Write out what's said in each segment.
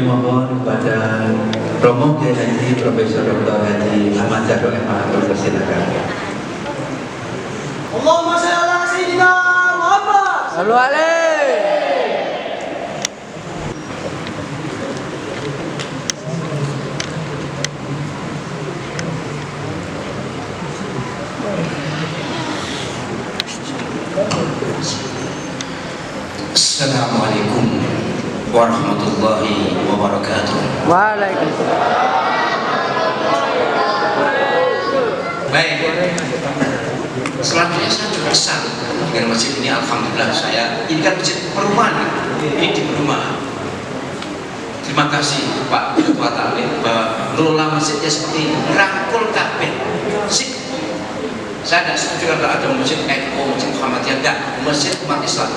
mohon kepada Romo Kiai Haji Profesor Dr. Haji Ahmad Jarod MA dipersilakan. Allahumma shalli ala sayyidina Muhammad. Sallu alaihi. Assalamualaikum warahmatullahi wabarakatuh. Waalaikumsalam. Baik, selanjutnya saya juga kesal dengan masjid ini. Alhamdulillah, ini kan masjid perumahan, ini di perumahan. Terima kasih Pak Ketua Taklim bahwa ngelola masjidnya seperti ini, merangkul kabeh. Saya tidak setuju kalau ada masjid NU, masjid Muhammadiyah, enggak, masjid umat Islam.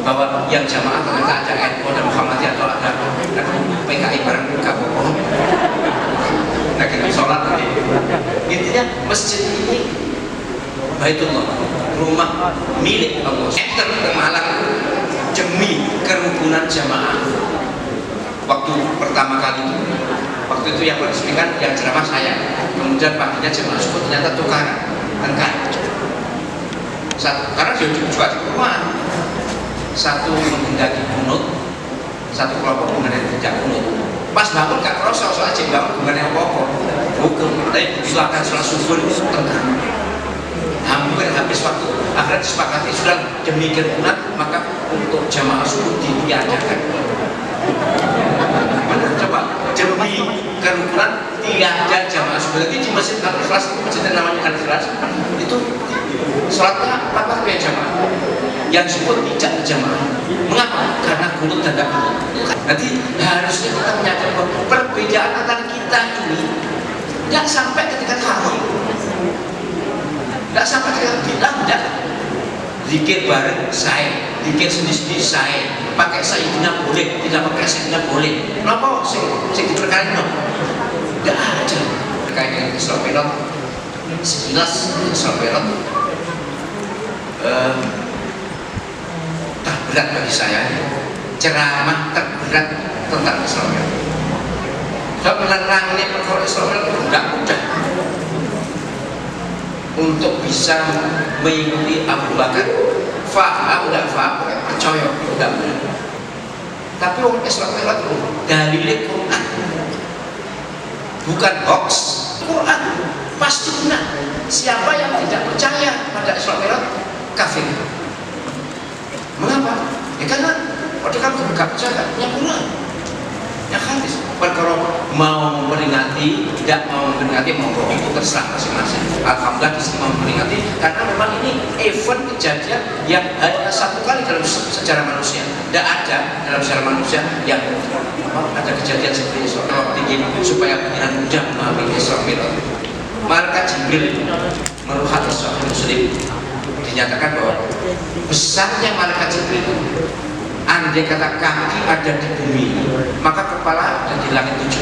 Bahwa yang jamaah ternyata ada NU dan Muhammadiyah atau ada PKI bareng Kabupaten. Nah kita sholat nanti. Intinya masjid ini Baitullah, rumah milik Allah. Enter ke Malang demi kerukunan jamaah. Waktu pertama kali itu, waktu itu yang meresmikan yang ceramah saya. Kemudian paginya jamaah subuh ternyata tukaran. Karena dia juga di perumahan, satu menghendaki kunut, satu kelompok menghendaki tidak kunut. Pas bangun gak kerasa soal aja bangun bukan yang pokok, bukan. Tapi begitu akan sholat subuh itu tengah, hampir habis waktu. Akhirnya disepakati sudah demikian kunut, maka untuk jamaah subuh ditiadakan. Mana coba demi kerukunan tiada jamaah subuh. Jadi di masjid Al-Ikhlas, masjid yang namanya Al-Ikhlas itu sholatnya 4 waktu yang jamaah, yang subuh tidak berjamaah. Mengapa? Karena kunut dan tidak kunut. Nanti harusnya kita menyadari bahwa perbedaan antara kita ini tidak sampai ketika tahun, tidak sampai ketika bilang tidak. Zikir bareng saya, zikir sendiri-sendiri saya, pakai sayyidina boleh, tidak pakai sayyidina boleh. Kenapa? Saya diperkarain no? Tidak ada. Terkait dengan Isra Mi'raj, sekilas Isra Mi'raj terberat bagi saya, ceramah terberat tentang Isra Mi'raj. Sebab menerangnya perkara Isra Mi'raj itu tidak mudah. Untuk bisa mengikuti Abu Bakar, faham tidak faham, percaya tidak benar. Tapi orang Isra Mi'raj itu dalilnya Quran, bukan hoax. Quran pasti benar. Siapa yang tidak percaya pada Isra Mi'raj kafir. Mengapa? Ya karena pada kamu tidak percaya, yang Quran, yang hadis. Perkara mau memperingati, tidak mau memperingati, monggo itu terserah masing-masing. Alhamdulillah disini mau memperingati karena memang ini event kejadian yang hanya satu kali dalam sejarah manusia. Tidak ada dalam sejarah manusia yang ada kejadian seperti Isra Mi'raj supaya pikiran mudah memahami Isra Mi'raj. Malaikat Jibril menurut hadis Sahih Muslim dinyatakan bahwa besarnya malaikat Jibril, andai kata kaki ada di bumi, maka kepala ada di langit 7.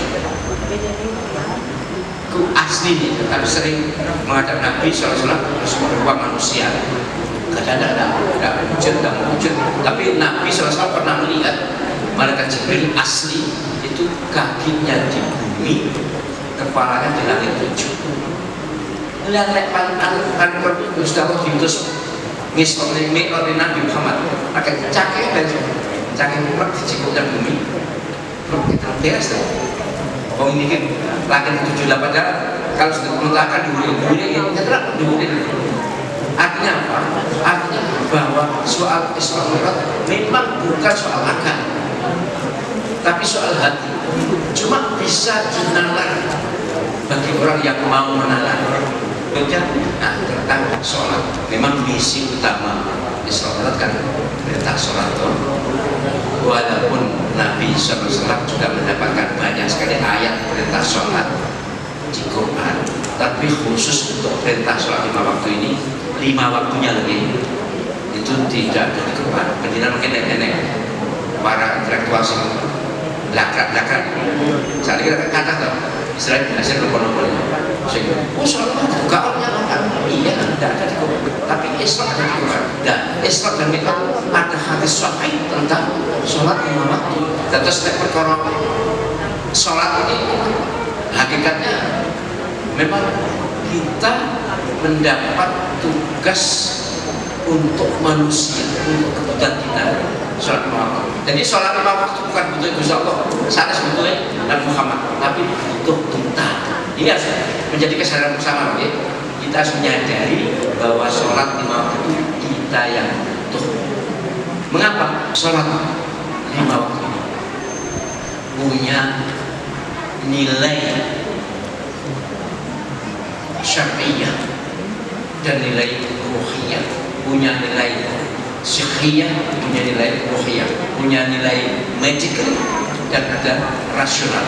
Itu aslinya, tapi sering menghadap Nabi SAW berupa manusia. Kadang-kadang tidak wujud, tapi Nabi SAW pernah melihat malaikat Jibril asli itu kakinya di bumi, kepalanya di langit 7. Lihat paling sudah diutus ngisori oleh Nabi Muhammad akan cakek dan cakek mutlak di cikupnya bumi kita beres lah. Oh ini kan langit 78 dah kalau sudah mengatakan dulu ya tidak dulu. Artinya apa? Artinya bahwa soal Isra Mi'raj memang bukan soal akal, tapi soal hati. Cuma bisa dinalar bagi orang yang mau menalar. Nah, tentang sholat, memang misi utama Isra Mi'raj kan perintah sholat. Walaupun Nabi SAW juga mendapatkan banyak sekali ayat perintah sholat di Quran, tapi khusus untuk perintah sholat 5 waktu ini, 5 waktunya lagi itu tidak ada di Quran. Penjelasan mungkin nenek para intelektual sih belakang. Saya kira kata tuh Israel hasil nomor-nomor. Oh sholat buka orangnya lengkap. Iya tidak ada di Quran, tapi Islam ada di Quran. Dan Islam dan Mi'raj ada hadis sahih tentang sholat 5 waktu. Terus perkara sholat ini hakikatnya memang kita mendapat tugas untuk manusia, untuk kebutuhan kita. Sholat lima waktu. Jadi sholat lima waktu bukan butuh Gusti Allah, sana sebetulnya Nabi Muhammad, tapi butuh kita. Ini harus menjadi kesadaran bersama, ya. Kita harus menyadari bahwa sholat lima waktu itu kita yang butuh. Mengapa? Sholat lima waktu punya nilai syar'iyah dan nilai ruhiyah, punya nilai syikhiyah, punya nilai ruhiyah, punya nilai magical dan ada rasional.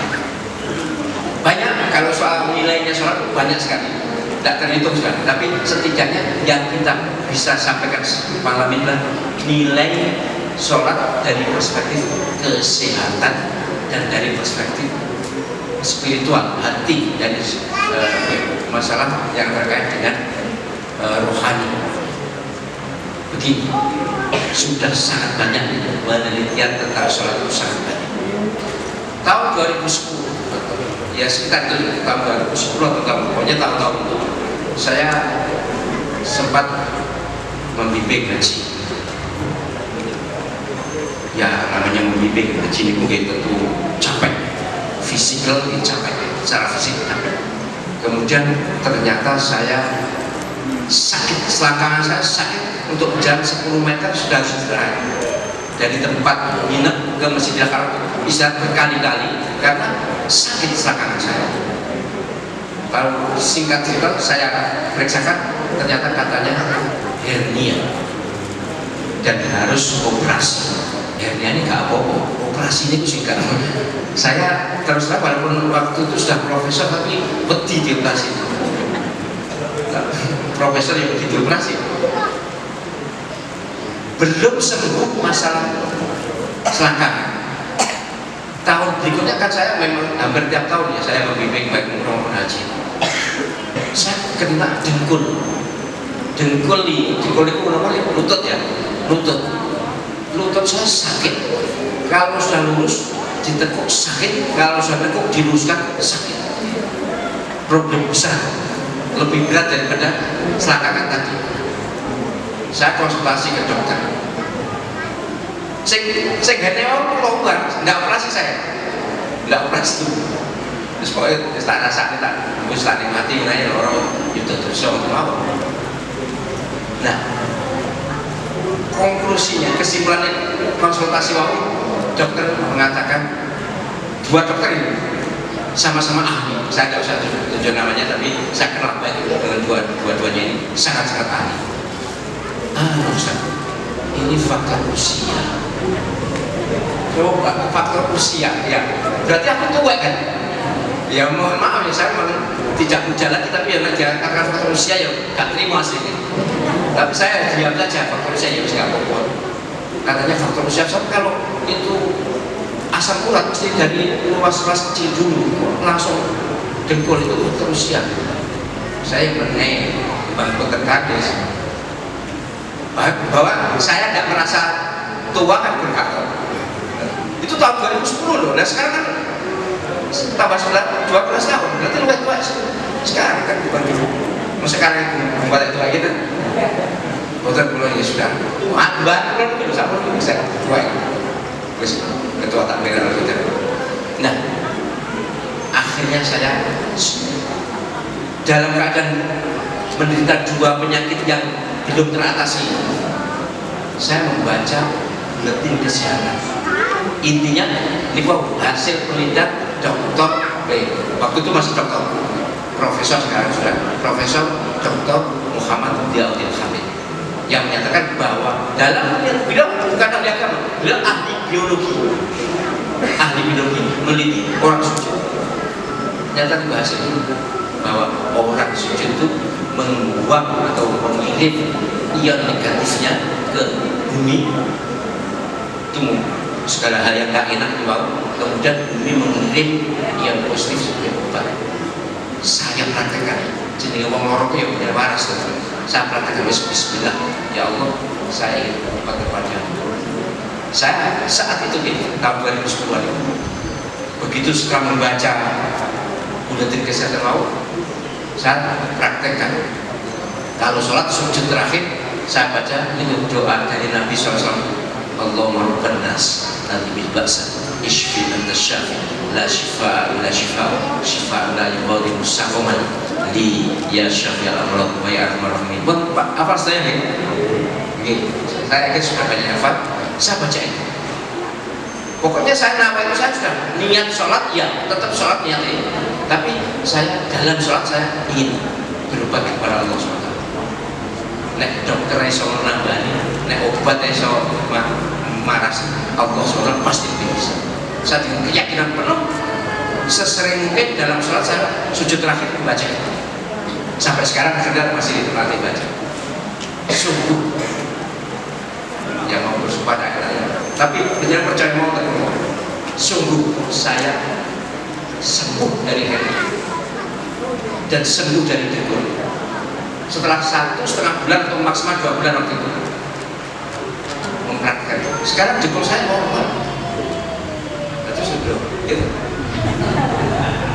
Banyak kalau soal nilainya sholat banyak sekali, tidak terhitung sekali. Tapi setidaknya yang kita bisa sampaikan malam ini adalah nilai sholat dari perspektif kesehatan dan dari perspektif spiritual, hati, dan masalah yang terkait dengan rohani. Begini, sudah sangat banyak penelitian tentang sholat itu sangat banyak. Tahun 2010, ya sekitar itu tahun 2010 atau pokoknya tahun-tahun itu, saya sempat membimbing ngaji. Ya namanya membimbing ngaji ini mungkin tentu capek, fisikal capek, secara fisik capek. Kemudian ternyata saya sakit, selangkangan saya sakit, untuk jalan 10 meter sudah harus istirahat. Dari tempat nginep ke Masjidil Haram istirahat berkali-kali karena sakit selangkangan saya. Kalau singkat cerita saya periksakan, ternyata katanya hernia dan harus operasi. Hernia ini gak apa-apa, operasi ini singkat. Saya terus terang walaupun waktu itu sudah profesor tapi wedi dioperasi. Profesor yang wedi dioperasi. Belum sembuh masalah selangkangan. Tahun berikutnya kan saya memang hampir tiap tahun ya saya membimbing baik umroh maupun haji. Saya kena dengkul. Dengkul itu namanya lutut ya, lutut saya sakit. Kalau sudah lurus ditekuk sakit, kalau sudah tekuk diluruskan sakit. Problem besar, lebih berat daripada selangkangan tadi. Saya konsultasi ke dokter. Saya gak nyawa keluar, nggak operasi saya, nggak operasi. Terus pokoknya tak rasa kita, gue tak nikmati nanya orang itu terus untuk apa? Nah, konklusinya, kesimpulannya konsultasi waktu dokter mengatakan, dua dokter ini sama-sama ahli. Saya tidak usah tunjuk namanya, tapi saya kenal baik dengan dua-duanya ini sangat-sangat ahli. Ustaz, ini faktor usia. Oh, faktor usia, ya. Berarti aku tua kan? Ya mohon maaf ya, saya memang tidak muda lagi, tapi yang dikatakan faktor usia ya gak terima aslinya. Tapi saya diam saja, faktor usia ya gak apa-apa. Katanya faktor usia, kalau itu asam urat mesti dari ruas-ruas kecil dulu, langsung dengkul itu faktor usia. Saya mengenai Bang Dokter Kades bahwa saya tidak merasa tua kan berkata itu tahun 2010 loh. Nah sekarang kan tambah 12 tahun, berarti lebih tua sekarang kan bukan dulu. Sekarang membuat itu lagi kan Dokter Pulau ya sudah mbak Pulau itu sama bisa tua ya terus ketua takmir kita. Nah akhirnya saya dalam keadaan menderita dua penyakit yang belum teratasi, saya membaca buletin kesehatan. Intinya ini hasil penelitian Dr. Waktu itu masih dokter, profesor sekarang sudah Profesor Dr. Muhammad Diauddin Hamid yang menyatakan bahwa dalam beliau bukan ahli agama, beliau ahli biologi meneliti orang sujud. Ternyata dibahas itu bahwa orang sujud itu membuang atau mengirim ion negatifnya ke bumi, itu segala hal yang tak enak dibawa, kemudian bumi mengirim ion positif sebagai obat. Saya praktekkan, jadi ngomong lorok ya punya waras. Saya praktekkan bismillah, ya Allah saya ingin obat kepada saya saat itu tahun 2010 itu begitu setelah membaca buletin kesehatan mau, saya praktekkan. Kalau sholat sujud terakhir saya baca ini doa dari Nabi SAW. Allahumma rabban nas adhibil ba'sa ishfi anta syafi la shifa illa shifaa shifa la yughadiru saqaman li ya syafi al-amrad wa ya arhamar rahimin. Pak, hafal saya nih? Oke, saya yakin sudah banyak hafal. Saya baca itu. Pokoknya saya nama itu saya sudah niat sholat, ya tetap sholat niat ini. Tapi saya dalam sholat saya ingin berobat kepada Allah SWT. Nek dokter iso nambani, nek obat iso maras, Allah SWT pasti bisa. Saya dengan keyakinan penuh, sesering mungkin dalam sholat saya sujud terakhir membaca itu. Sampai sekarang kadang masih dilatih baca. Sungguh yang mau bersumpah daerah. Tapi benar percaya mau terima. Sungguh saya sembuh dari hernia dan sembuh dari dengkul. Setelah 1,5 bulan atau maksimal 2 bulan waktu itu mempraktikkan. Sekarang dengkul saya normal. Itu sudah gitu.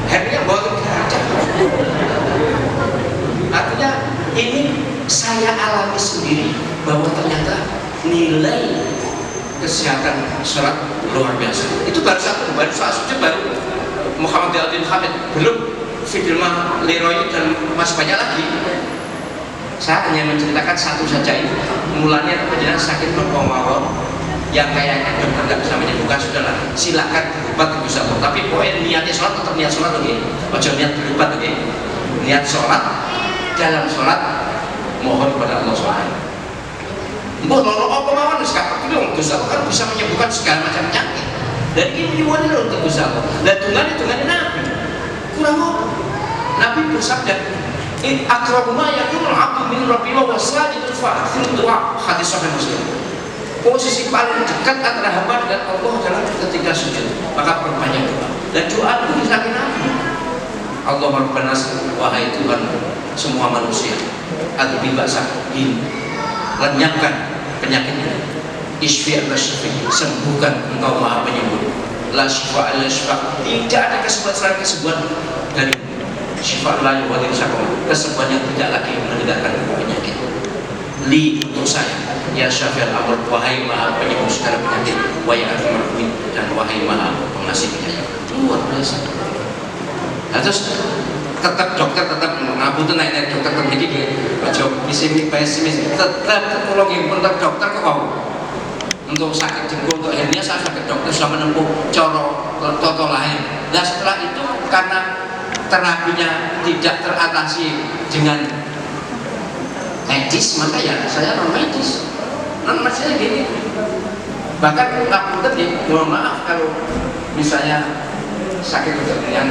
Hernia bawa ke derajat. Artinya ini saya alami sendiri bahwa ternyata nilai kesehatan sholat luar biasa. Itu baru saat sujud baru Muhammad Al-Din Hamid, belum Fidelma Leroy dan masih banyak lagi. Saya hanya menceritakan satu saja ini. Mulanya penjenengan sakit berkomawon yang kayaknya dokter tidak bisa menyembuhkan, sudahlah silakan berobat ke Gusti Allah. Tapi poin niatnya sholat tetap niat sholat lagi. Ojo niat berobat lagi. Niat sholat, dalam sholat mohon kepada Allah SWT. Mbok loro apa mawon wis gak perlu, Gusti Allah kan bisa menyembuhkan segala macam penyakit. Dan ini nyuwun lho untuk Gusti Allah. Lah dungane Nabi. Kurang apa? Nabi bersabda, "Aqrabu ma yakunul 'abdu min rabbihi wa sajidun fa'akthir du'a." Hadis sahih Muslim. Posisi paling dekat antara hamba dengan Allah adalah ketika sujud. Maka perbanyak doa. Dan doa itu disakit Nabi. Allahumma rabbana wahai Tuhan semua manusia, adhibil ba'sa, lenyapkan penyakitnya. Isfi al-syafi, sembuhkan engkau maha penyembuh. La syifa al-syifa, tidak ada kesembuhan selain kesembuhan dari syifa la yughadiru saqaman, kesembuhan yang tidak lagi meninggalkan penyakit. Li untuk saya, ya syafi al-amr, wahai maha penyembuh segala penyakit, wa ya arhamar rahimin, dan wahai maha pengasih penyayang. Luar biasa. Nah, terus tetap dokter tetap ngapunten naik dokter terjadi aja pesimis tetap kalau pun tetap dokter kok mau untuk sakit jengkol untuk hernia saya sakit dokter sudah menempuh toto lain. Nah setelah itu karena terapinya tidak teratasi dengan medis, maka ya saya non medis gini. Bahkan ngapunten ya, mohon maaf kalau misalnya sakit yang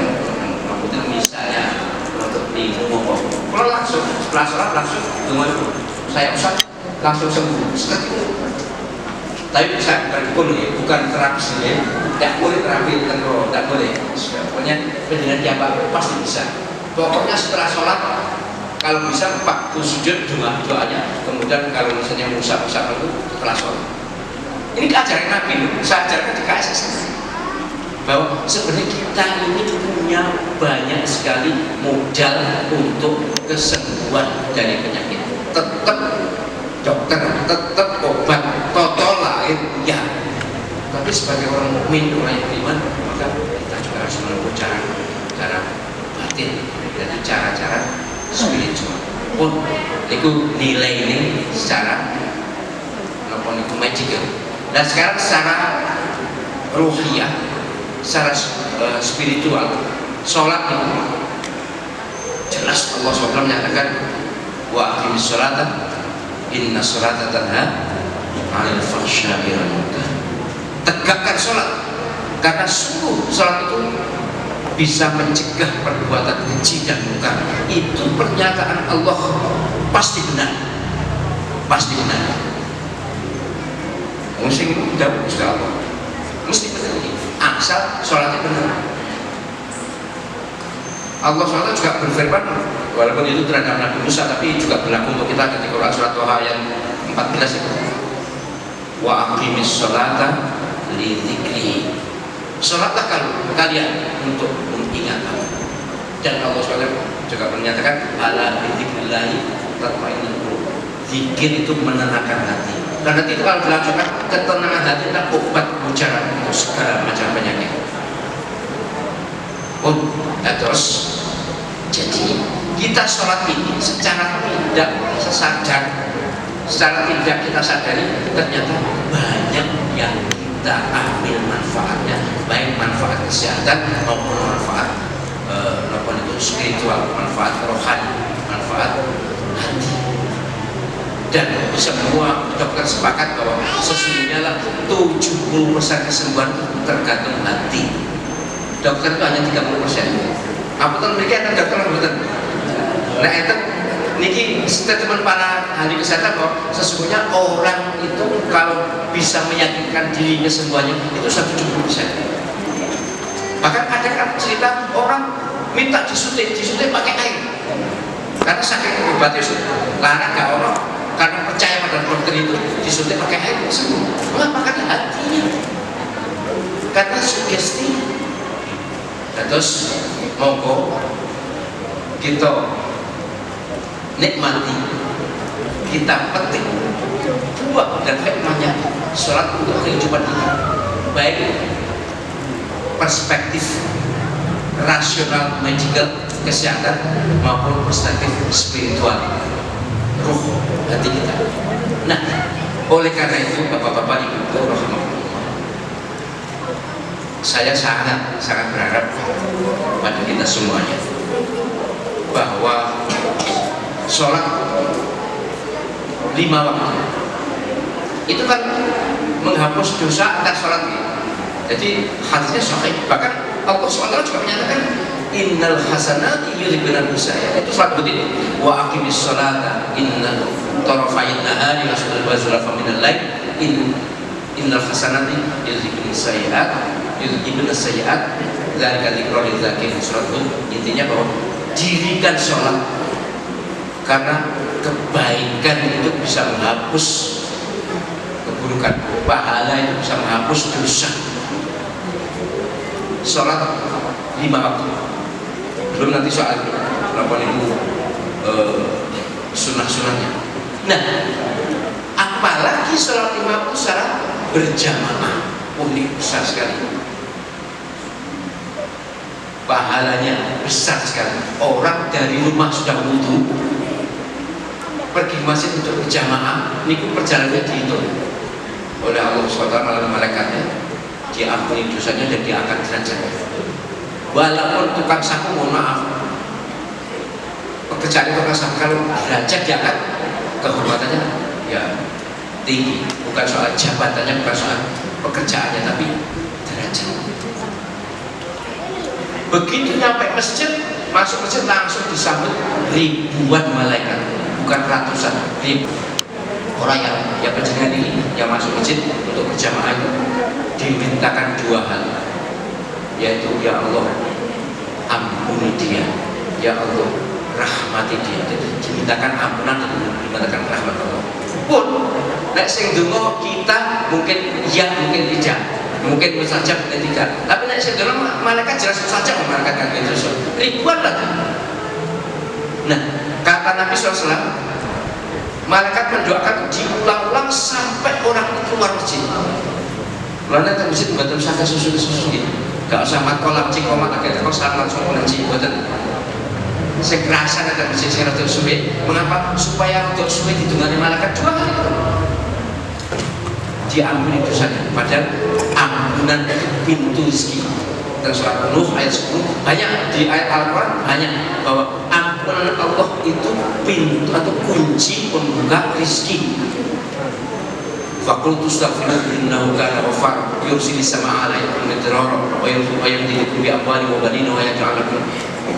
misalnya untuk di Bogor, kalau langsung setelah sholat langsung dengan saya usah langsung sembuh seperti itu. Tapi saya bukan terapis ya, tidak boleh terapi tenggoro, tidak boleh. Pokoknya penjenengan jabab pasti bisa. Pokoknya setelah sholat kalau bisa waktu sujud doanya, kemudian kalau misalnya musa-musa itu setelah sholat. Ini ajaran Nabi, saya ajarkan di KSS. Bahwa sebenarnya kita ini punya banyak sekali modal untuk kesembuhan dari penyakit. Tetap dokter, tetap obat, toto lain ya. Tapi sebagai orang mukmin, orang yang beriman, maka kita juga harus menempuh cara batin dan cara-cara spiritual. Pun itu nilai ini secara apa itu magical. Dan sekarang secara ruhiyah, secara spiritual, sholat itu jelas Allah SWT menyatakan wa aqimis sholata inna sholata tanha 'anil fahsya'i wal munkar. Tegakkan sholat karena sungguh sholat itu bisa mencegah perbuatan keji dan munkar. Itu pernyataan Allah pasti benar, pasti benar. Mesti dapat Gusti Allah, mesti benar. Asal sholatnya benar. Allah SWT juga berfirman, walaupun itu terhadap Nabi Musa, tapi juga berlaku untuk kita ketika Quran surat Toha yang 14 itu. Wa aqimis sholata li dzikri. Sholatlah kalau kalian untuk mengingat Allah. Dan Allah SWT juga menyatakan ala bidzikrillahi tatma'innul qulub. Zikir itu menenangkan hati. Karena itu kalau dilakukan, ketenangan hati adalah obat mujarab untuk segala macam penyakit. Terus jadi kita sholat ini secara tidak sadar, secara tidak kita sadari ternyata banyak yang kita ambil manfaatnya, baik manfaat kesehatan maupun manfaat spiritual, manfaat rohani, manfaat hati. Dan semua dokter sepakat bahwa sesungguhnya lah 70% kesembuhan tergantung hati. Dokter itu hanya 30%. Apa tuh mereka ada dokter betul? Nah itu niki statement para ahli kesehatan bahwa sesungguhnya orang itu kalau bisa meyakinkan dirinya semuanya itu 70%. Bahkan ada kan cerita orang minta disuntik pakai air karena saking obatnya larang gak orang karena percaya pada dokter itu disuntik pakai air sembuh. Mengapa? Karena hatinya, karena sugesti. Terus monggo kita nikmati, kita petik buah dan hikmahnya sholat untuk kehidupan kita, baik perspektif rasional, medical, kesehatan maupun perspektif spiritual, ruh hati kita. Nah, oleh karena itu bapak-bapak, ibu-ibu rahimahullah, saya sangat berharap pada kita semuanya bahwa sholat 5 waktu itu kan menghapus dosa atas sholat. Jadi hadisnya sahih, bahkan Allah SWT juga menyatakan innal hasanati yudhibunal sayyi'at. Itu sholat begini, wa aqimis sholata innal tarafayn nahari wa zulafan minal lail innal hasanati yudhibunal sayyi'at dzalika dzikrul lil zakirin. Intinya bahwa dirikan sholat karena kebaikan itu bisa menghapus keburukan, pahala itu bisa menghapus dosa. Sholat 5 waktu, belum nanti soal sunnah-sunnahnya. Nah, apalagi sholat 5 waktu secara berjamaah, ini besar sekali, pahalanya besar sekali. Orang dari rumah sudah wudhu pergi masjid untuk berjamaah, ini perjalanannya dihitung oleh Allah SWT melalui malaikatnya, diampuni dosanya dan diangkat derajatnya. Walaupun tukang sapu, mohon maaf, pekerjaan tukang sapu kalau derajat diangkat, kehormatannya ya tinggi, bukan soal jabatannya, bukan soal pekerjaannya, tapi derajat. Begitu nyampe masjid, masuk masjid langsung disambut ribuan malaikat, bukan ratusan, ribu orang yang berjalan ini, yang masuk masjid untuk berjamaah itu dimintakan 2 hal, yaitu ya Allah ampuni dia, ya Allah rahmati dia. Jadi dimintakan ampunan dan dimintakan rahmat Allah. Pun nek sing donga kita mungkin ya, mungkin tidak, mungkin saja, mungkin tidak, tapi nek sing donga malaikat jelas saja memalaikat itu ribuan lagi. Nah, kata Nabi SAW, malaikat mendoakan diulang-ulang sampai orang itu keluar masjid. Mulanya ke masjid buatan saka susu gitu, gak usah matkolam cikomat akhirnya kau saat langsung menanci buatan sekerasan ada masjid yang rotok suwe. Mengapa? Supaya rotok suwe ditunggangi malaikat 2 kali diampuni dosanya. Padahal ampunan itu pintu rezeki. Dan surat Nuh ayat 10 banyak, di ayat Al-Quran banyak bahwa ampunan Allah itu pintu atau kunci pembuka rezeki. Faqultu astaghfiru innahu kana ghaffar yursilis samaa'a 'alaikum midrara wa yumdidukum bi amwalin wa banina wa yaj'al lakum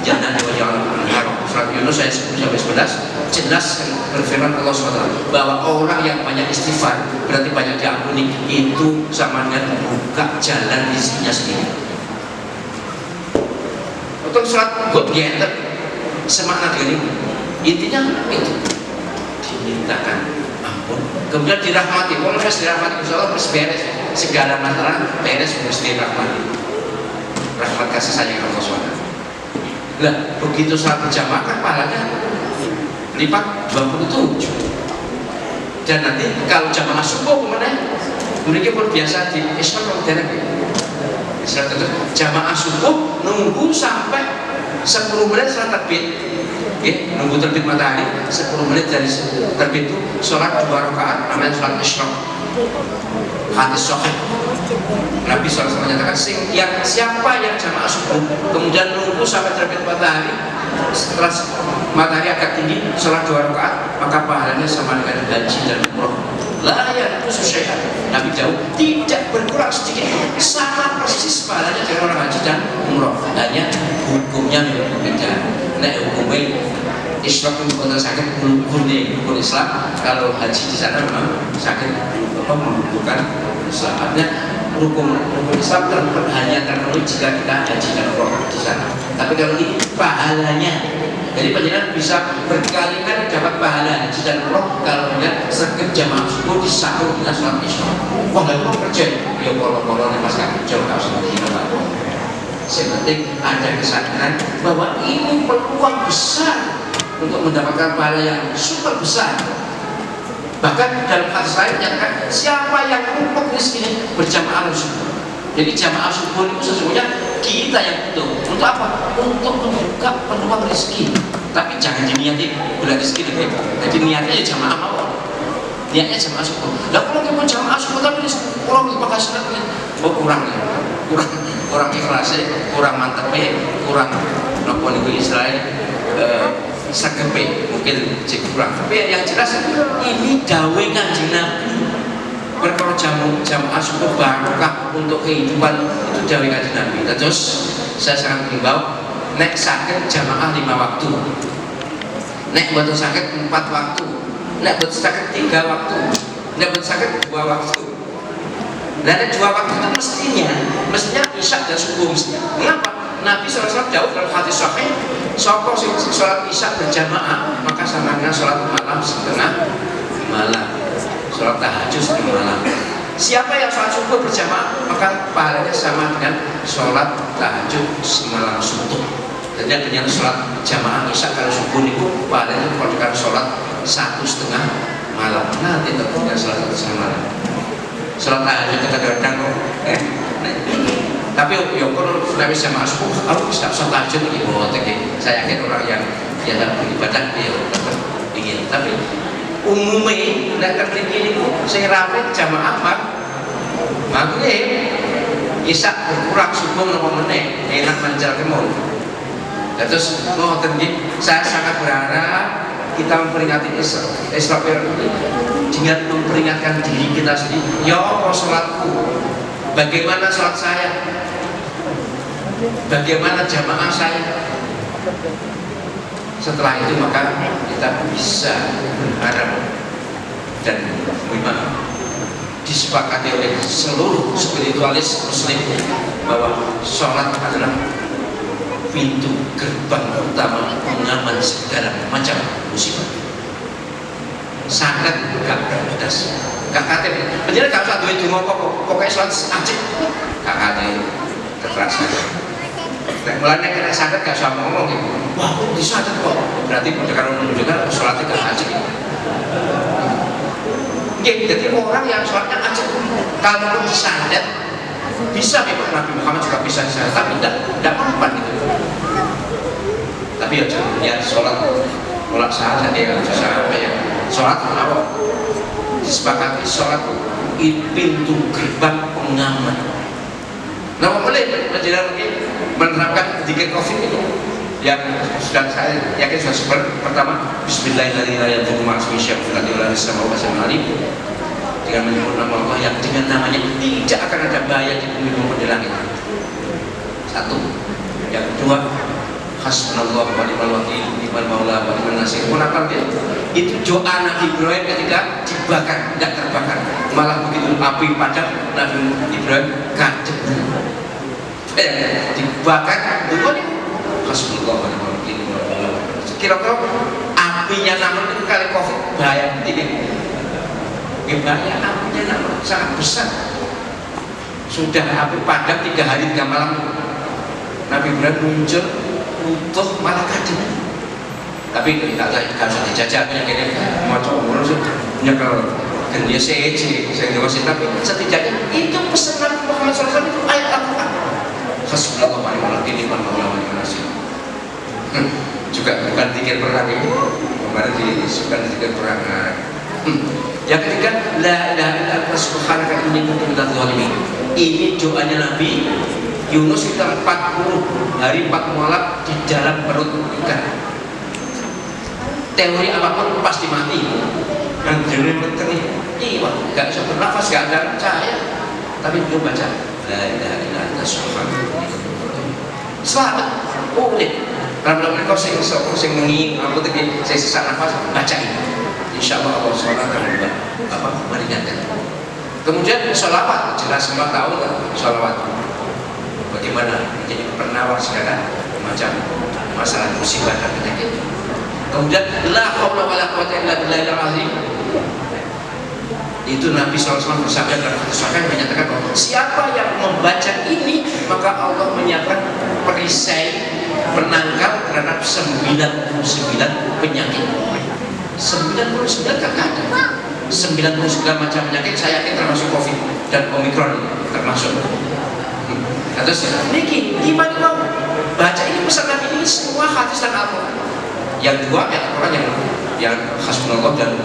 jannatin wa yaj'al lakum anhara. Surat Yunus ayat 10-11 jelas berfirman Allah SWT bahwa orang yang banyak istighfar berarti banyak diampuni, itu sama dengan membuka jalan rezekinya sendiri. Untuk surat Hud semakna dengan ini, intinya itu dimintakan ampun, kemudian dirahmati. Kalau dirahmati, insya Allah beres, segala masalah beres, harus dirahmati. rahmat kasih sayang Allah SWT. Lah begitu saat berjamaah kan pahalanya lipat 27. Dan nanti kalau jamaah subuh kemana? Mereka pun biasa di Islam modern. Islam itu jamaah subuh nunggu sampai 10 menit setelah terbit. Oke, nunggu terbit matahari 10 menit dari terbit itu sholat 2 rakaat namanya sholat isyraq. Hadis sahih. Nabi SAW menyatakan siapa yang jamaah subuh kemudian nunggu sampai terbit matahari, setelah matahari agak tinggi sholat 2 rakaat, maka pahalanya sama dengan haji dan umroh. La yanqusu syai'an. Nabi jauh tidak berkurang sedikit, sama persis pahalanya dengan orang haji dan umroh. Hanya hukumnya memang berbeda. Nek hukumnya Islam itu sakit rukun Islam, kalau haji di sana memang sakit menunjukkan Islam. Artinya rukun Islam hanya terpenuhi jika kita haji dan umroh di sana. Tapi kalau ini pahalanya, jadi penjenengan bisa berkali-kali dapat pahala haji dan umroh kalau melihat sergap jamaah subuh disambung dengan sholat isya. Wah, nggak mau kerja ya kalau pas kerja nggak usah gimana. Yang penting ada kesadaran bahwa ini peluang besar untuk mendapatkan pahala yang super besar. Bahkan dalam hadis lain menyatakan siapa yang numpuk rezekinya berjamaah subuh. Jadi jamaah subuh itu sesungguhnya kita yang butuh. Untuk apa? Untuk membuka peluang rezeki. Tapi jangan diniati bulan rezeki deh. Jadi niatnya ya jamaah mawon. Niatnya jamaah subuh. Lah kalau kita jamaah subuh tapi kalau kita pakai sunat kurang ya. Kurang ikhlasnya, kurang mantepnya, kurang nopo niku Israel sakepe mungkin kurang. Tapi yang jelas ini dawe Kanjeng Nabi. Perkara jamaah subuh barokah untuk kehidupan itu dawe Kanjeng Nabi. Terus saya sangat mengimbau nek saged jamaah 5 waktu. Nek mboten saged 4 waktu. Nek mboten saged 3 waktu. Nek mboten saged 2 waktu. Dan 2 waktu itu mestinya isya dan subuh mestinya. Mengapa? Nabi SAW jauh dalam hadis sahih, sapa sing sholat isya berjamaah maka sama dengan sholat malam setengah malam, sholat tahajud setengah malam. Siapa yang sholat subuh berjamaah maka pahalanya sama dengan sholat tahajud semalam suntuk. Jadi dengan sholat jamaah isya kalau subuh itu pahalanya kalau sholat 1,5 malam. Nanti tentunya sholat 1,5 malam. Sholat tahajud kadang-kadang tapi ya kalau sudah bisa masuk kalau bisa sholat tahajud ini saya yakin orang yang biasa beribadah dia tetap ingin. Tapi umumnya nek tertinggi itu sing rame jamaah maghrib isya berkurang subuh nopo meneh enak manjal kemul. Terus ngoten nggih saya sangat berharap kita memperingati Isra ini dengan memperingatkan diri kita sendiri. Ya Allah, sholatku bagaimana sholat saya, bagaimana jamaah saya. Setelah itu maka kita bisa berharap dan memang disepakati oleh seluruh spiritualis muslim bahwa sholat adalah pintu gerbang utama pengaman segala macam musibah. Sangat gak cerdas, gak kate. Penjelasan gak usah duit dungo pokoknya sholat ajik. Gak kate kekerasan. Mulanya kena sangat gak usah ngomong gitu. Wah, disantet kok. Berarti kalau menunjukkan sholatnya gak ajik. Jadi orang yang sholatnya ajik kalau disantet bisa memang Nabi Muhammad juga bisa disantet, tapi tidak mempan gitu. Tapi ya jangan sholat saat dia nggak bisa apa ya. Sholat apa? Disepakati sholat pintu gerbang pengaman. Nah, boleh menjelaskan menerapkan sedikit COVID ini yang sudah saya yakin sudah seperti pertama Bismillahirrahmanirrahim dengan menyebut nama Allah yang dengan namanya tidak akan ada bahaya di bumi maupun di langit. Satu. Yang kedua, hasbunallah wa ni'mal wakil, ni'mal maula wa ni'mal nasir. Kenapa dia? Itu doa Nabi Ibrahim ketika dibakar, tidak terbakar. Malah begitu api padam, Nabi Ibrahim kadep. Dibakar, bukan ini. Hasbunallah wa ni'mal wakil, ni'mal maula. Kira-kira apinya namun itu kali COVID bahaya ini. Bahaya apinya namun sangat besar. Sudah api padam 3 hari 3 malam. Nabi Ibrahim muncul utuh malah kadang. Tapi tidak usah dijajah, kini mau coba nyekel dan dia saya dewasa, tapi setidaknya itu pesan Nabi Muhammad SAW itu ayat Al-Quran. Hasbunallahu wa ni'mal wakil, ni'mal maula wa ni'mal nasir. Juga bukan zikir perang ini, kemarin disebutkan zikir perang. Yang ketiga, la ilaha illa anta subhanaka inni kuntu minadz zalimin. Ini doanya Nabi Yunus, kita 40 hari 4 malam di dalam perut ikan. Teori apapun pasti mati. Yang jenis menteri, iya, gak bisa bernafas, gak ada cahaya. Tapi belum baca la ilaha illa anta subhanaka. Selamat. Oh, deh. Kalau mereka sing mengi, aku tadi saya sesak nafas, baca ini. Insya Allah Allah SWT akan meringankan. Kemudian sholawat, jelas semua tahu sholawat. Bagaimana menjadi penawar segala macam masalah musibah dan penyakit. Kemudian la haula wala quwwata illa billahil azim. Itu Nabi SAW bersabda dalam hadis sahih menyatakan bahwa siapa yang membaca ini maka Allah menyiapkan perisai penangkal terhadap 99 penyakit. 99 kan ada. 99 macam penyakit, saya yakin termasuk COVID dan Omikron termasuk. Terus Niki, gimana mau baca ini pesan Nabi ini semua hadis dan Al-Quran. Yang dua ayat Al-Quran yang hasbunallah dan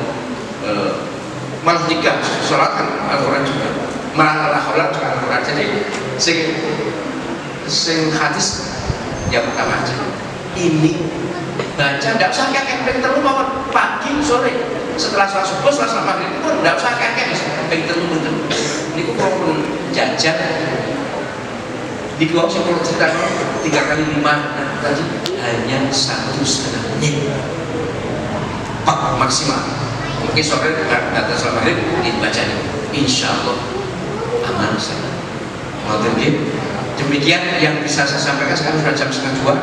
malah tiga sholat kan Al-Quran juga, malah al-Quran juga Al-Quran. Jadi sing hadis yang pertama aja ini baca, tidak usah kakek terlalu mau pagi sore setelah sholat subuh setelah sholat maghrib pun tidak usah kakek terlalu ini kok pun jajan di bawah 10 cerita 3 kali 5 tadi hanya 1,5 menit pak maksimal. Mungkin sore kata sholat maghrib dibaca insya Allah aman. Demikian yang bisa saya sampaikan. Sekarang sudah jam 1:30.